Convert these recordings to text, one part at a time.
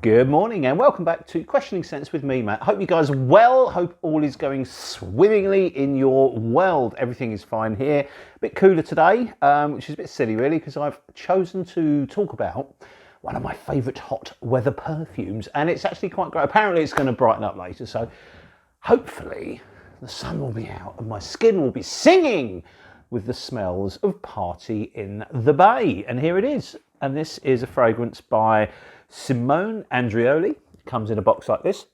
Good morning and welcome back to Questioning Sense with me, Matt. Hope you guys are well. Hope all is going swimmingly in your world. Everything is fine here. A bit cooler today, which is a bit silly really, because I've chosen to talk about one of my favourite hot weather perfumes, and it's actually quite great. Apparently it's going to brighten up later, so hopefully the sun will be out and my skin will be singing with the smells of Party in the Bay. And here it is. And this is a fragrance by Simone Andreoli. It comes in a box like this.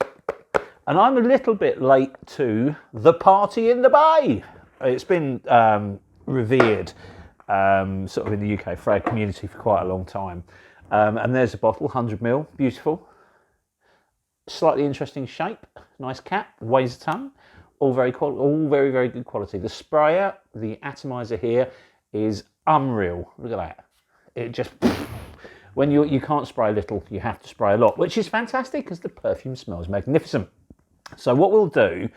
And I'm a little bit late to the Party in the Bay. It's been revered sort of in the UK frag community for quite a long time. And there's a bottle, 100ml, beautiful. Slightly interesting shape, nice cap, weighs a ton. All very good quality. The sprayer, the atomizer here is unreal. Look at that. It just, when you can't spray little, you have to spray a lot, which is fantastic because the perfume smells magnificent. So what we'll do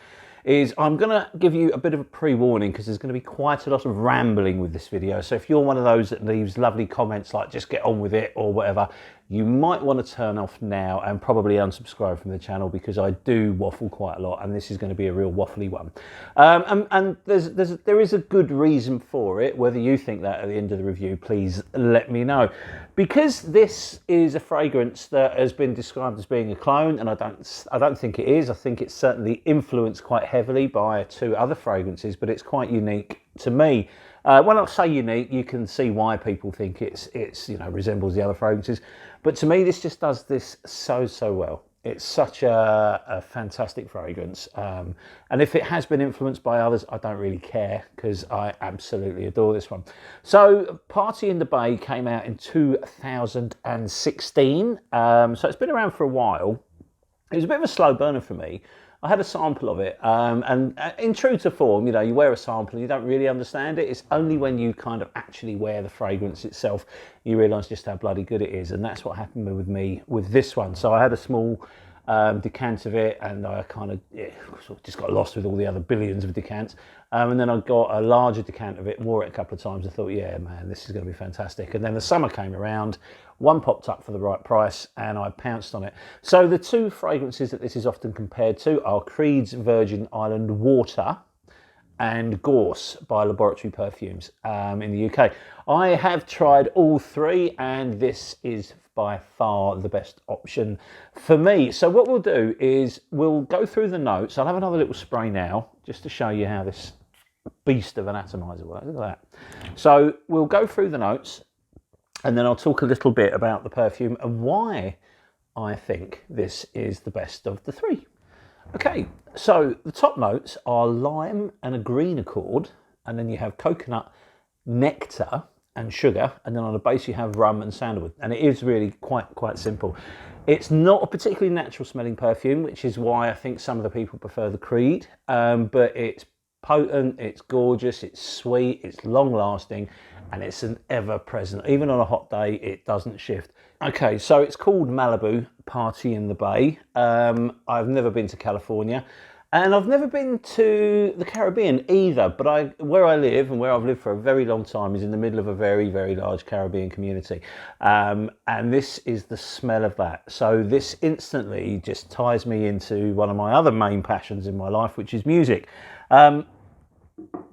is I'm going to give you a bit of a pre-warning because there's going to be quite a lot of rambling with this video. So if you're one of those that leaves lovely comments like just get on with it or whatever, you might want to turn off now and probably unsubscribe from the channel because I do waffle quite a lot and this is going to be a real waffly one. And there is a good reason for it. Whether you think that at the end of the review, please let me know. Because this is a fragrance that has been described as being a clone, and I don't think it is. I think it's certainly influenced quite heavily by two other fragrances, but it's quite unique to me. When I say unique, you can see why people think it's resembles the other fragrances. But to me, this just does this so well. It's such a fantastic fragrance. And if it has been influenced by others, I don't really care because I absolutely adore this one. So Party in the Bay came out in 2016. So it's been around for a while. It was a bit of a slow burner for me. I had a sample of it, and in true to form, you wear a sample and you don't really understand it. It's only when you kind of actually wear the fragrance itself, you realise just how bloody good it is, and that's what happened with me with this one. So I had a small decant of it, and I kind of sort of just got lost with all the other billions of decants. And then I got a larger decant of it, wore it a couple of times. I thought, yeah, man, this is going to be fantastic. And then the summer came around, one popped up for the right price, and I pounced on it. So the two fragrances that this is often compared to are Creed's Virgin Island Water and Gorse by Laboratory Perfumes in the UK. I have tried all three, and this is by far the best option for me. So what we'll do is we'll go through the notes. I'll have another little spray now just to show you how this beast of an atomizer works. Look at that. So we'll go through the notes and then I'll talk a little bit about the perfume and why I think this is the best of the three. Okay, so the top notes are lime and a green accord, and then you have coconut, nectar and sugar, and then on the base you have rum and sandalwood, and it is really quite simple. It's not a particularly natural smelling perfume, which is why I think some of the people prefer the Creed, but it's potent, it's gorgeous, it's sweet, it's long lasting, and it's an ever present. Even on a hot day, it doesn't shift. Okay, so it's called Malibu Party in the Bay. I've never been to California. And I've never been to the Caribbean either, but where I live and where I've lived for a very long time is in the middle of a very large Caribbean community. And this is the smell of that. So this instantly just ties me into one of my other main passions in my life, which is music.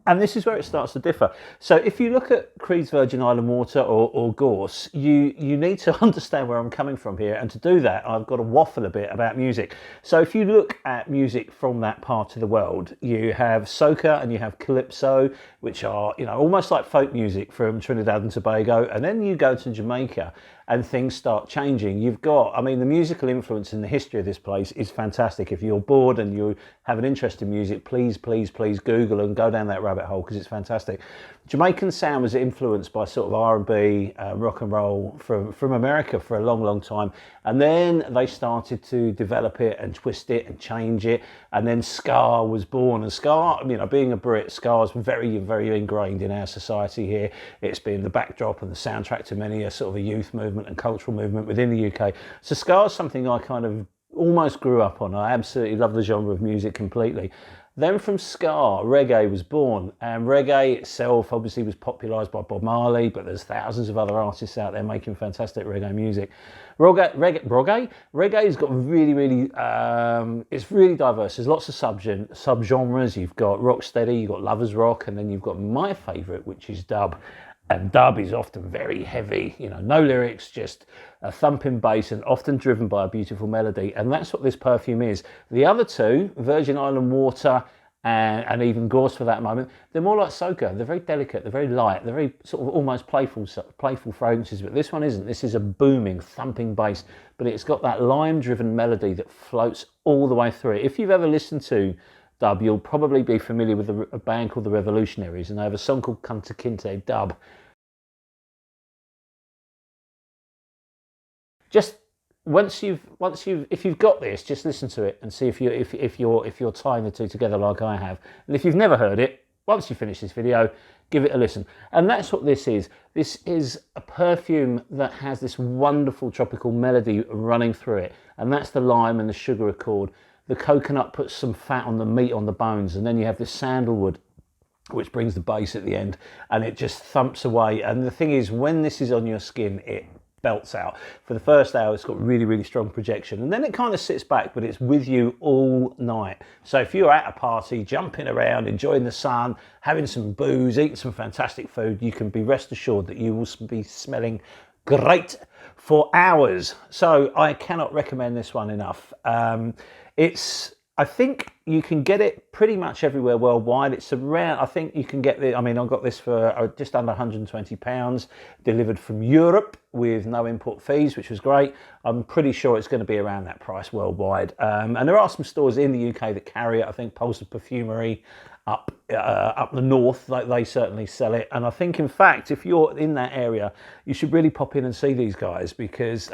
And this is where it starts to differ. So if you look at Creed's Virgin Island Water or Gorse, you need to understand where I'm coming from here. And to do that, I've got to waffle a bit about music. So if you look at music from that part of the world, you have soca and you have calypso, which are, almost like folk music from Trinidad and Tobago. And then you go to Jamaica and things start changing. You've got, the musical influence in the history of this place is fantastic. If you're bored and you have an interest in music, please Google and go down that rabbit hole because it's fantastic. Jamaican sound was influenced by sort of R&B, rock and roll from America for a long time. And then they started to develop it and twist it and change it. And then ska was born. And ska, being a Brit, ska is very ingrained in our society here. It's been the backdrop and the soundtrack to many a sort of a youth movement and cultural movement within the UK. So ska is something I kind of almost grew up on. I absolutely love the genre of music completely. Then from ska, reggae was born, and reggae itself obviously was popularised by Bob Marley, but there's thousands of other artists out there making fantastic reggae music. Reggae's got really, it's really diverse. There's lots of subgenres. You've got rocksteady, you've got lovers rock, and then you've got my favourite, which is dub. And dub is often very heavy, you know, no lyrics, just a thumping bass and often driven by a beautiful melody. And that's what this perfume is. The other two, Virgin Island Water and even Gorse for that moment, they're more like Soca. They're very delicate, they're very light, they're very sort of almost playful fragrances. But this one isn't. This is a booming, thumping bass, but it's got that lime-driven melody that floats all the way through it. If you've ever listened to dub, you'll probably be familiar with a band called the Revolutionaries, and they have a song called Kunta Kinte dub. Just if you've got this, just listen to it and see if you're tying the two together like I have. And if you've never heard it, once you finish this video, give it a listen. And that's what this is. This is a perfume that has this wonderful tropical melody running through it, and that's the lime and the sugar accord. The coconut puts some fat on the meat on the bones, and then you have this sandalwood, which brings the bass at the end, and it just thumps away. And the thing is, when this is on your skin, it belts out. For the first hour, it's got really strong projection, and then it kind of sits back, but it's with you all night. So if you're at a party, jumping around, enjoying the sun, having some booze, eating some fantastic food, you can be rest assured that you will be smelling great for hours. So I cannot recommend this one enough. I think you can get it pretty much everywhere worldwide. It's around, I think you can get it, I got this for just under £120, delivered from Europe with no import fees, which was great. I'm pretty sure it's going to be around that price worldwide. And there are some stores in the UK that carry it. I think Pulse of Perfumery up the north, they certainly sell it. And I think, in fact, if you're in that area, you should really pop in and see these guys, because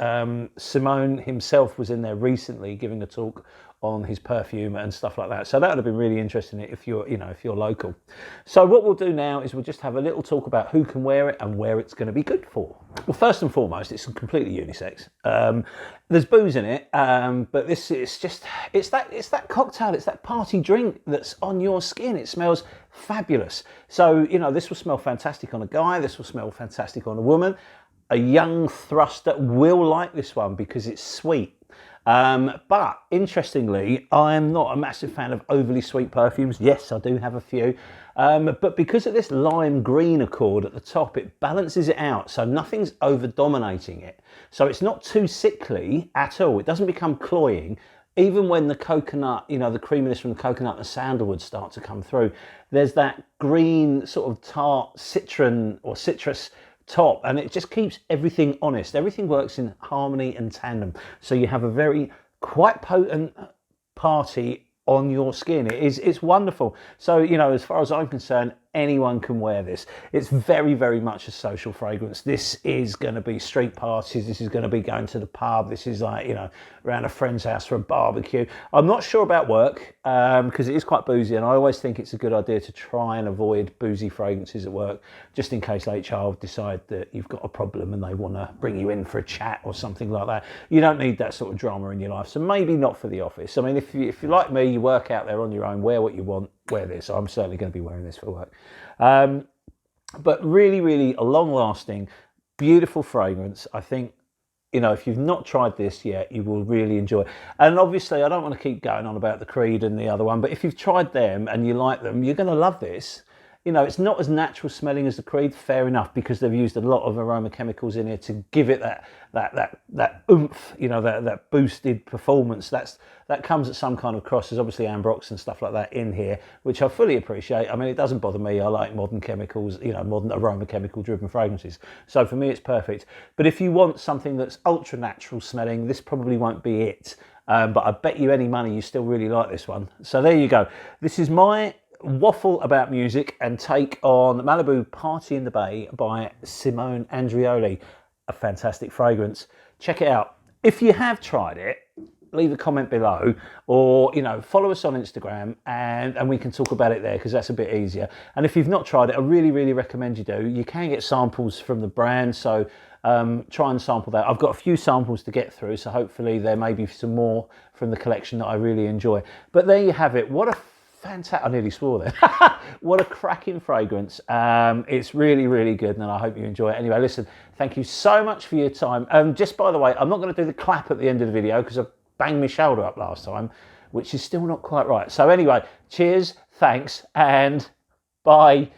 Simone himself was in there recently giving a talk on his perfume and stuff like that. So that would have been really interesting if you're local. So what we'll do now is we'll just have a little talk about who can wear it and where it's going to be good for. Well, first and foremost, it's completely unisex. There's booze in it, but this is it's that cocktail, it's that party drink that's on your skin. It smells fabulous. So, this will smell fantastic on a guy, this will smell fantastic on a woman. A young thruster will like this one because it's sweet. But interestingly, I'm not a massive fan of overly sweet perfumes. Yes, I do have a few. But because of this lime green accord at the top, it balances it out. So nothing's over dominating it. So it's not too sickly at all. It doesn't become cloying. Even when the coconut, the creaminess from the coconut and the sandalwood start to come through, there's that green sort of tart citron or citrus top, and it just keeps everything honest. Everything works in harmony and tandem, so you have a very quite potent party on your skin. It's wonderful. So as far as I'm concerned, anyone can wear this. It's very much a social fragrance. This is going to be street parties, this is going to be going to the pub, this is like around a friend's house for a barbecue. I'm not sure about work because it is quite boozy, and I always think it's a good idea to try and avoid boozy fragrances at work, just in case HR decide that you've got a problem and they want to bring you in for a chat or something like that. You don't need that sort of drama in your life, so maybe not for the office. If you're like me, you work out there on your own, wear what you want, wear this. I'm certainly going to be wearing this for work. But really a long-lasting, beautiful fragrance. I think, if you've not tried this yet, you will really enjoy it. And obviously, I don't want to keep going on about the Creed and the other one, but if you've tried them and you like them, you're going to love this. It's not as natural smelling as the Creed, fair enough, because they've used a lot of aroma chemicals in here to give it that oomph, that boosted performance. That comes at some kind of cross. There's obviously ambrox and stuff like that in here, which I fully appreciate. It doesn't bother me. I like modern chemicals, modern aroma chemical driven fragrances. So for me, it's perfect. But if you want something that's ultra natural smelling, this probably won't be it. But I bet you any money you still really like this one. So there you go. This is my waffle about music and take on Malibu Party in the Bay by Simone Andreoli. A fantastic fragrance. Check it out. If you have tried it, leave a comment below, or, you know, follow us on Instagram, and we can talk about it there, because that's a bit easier. And if you've not tried it, I really, really recommend you do. You can get samples from the brand, so try and sample that. I've got a few samples to get through, so hopefully there may be some more from the collection that I really enjoy. But there you have it. What a fantastic, I nearly swore there. What a cracking fragrance. It's really, really good, and I hope you enjoy it. Anyway, listen, thank you so much for your time. Just by the way, I'm not going to do the clap at the end of the video because I banged my shoulder up last time, which is still not quite right. So anyway, cheers, thanks, and bye.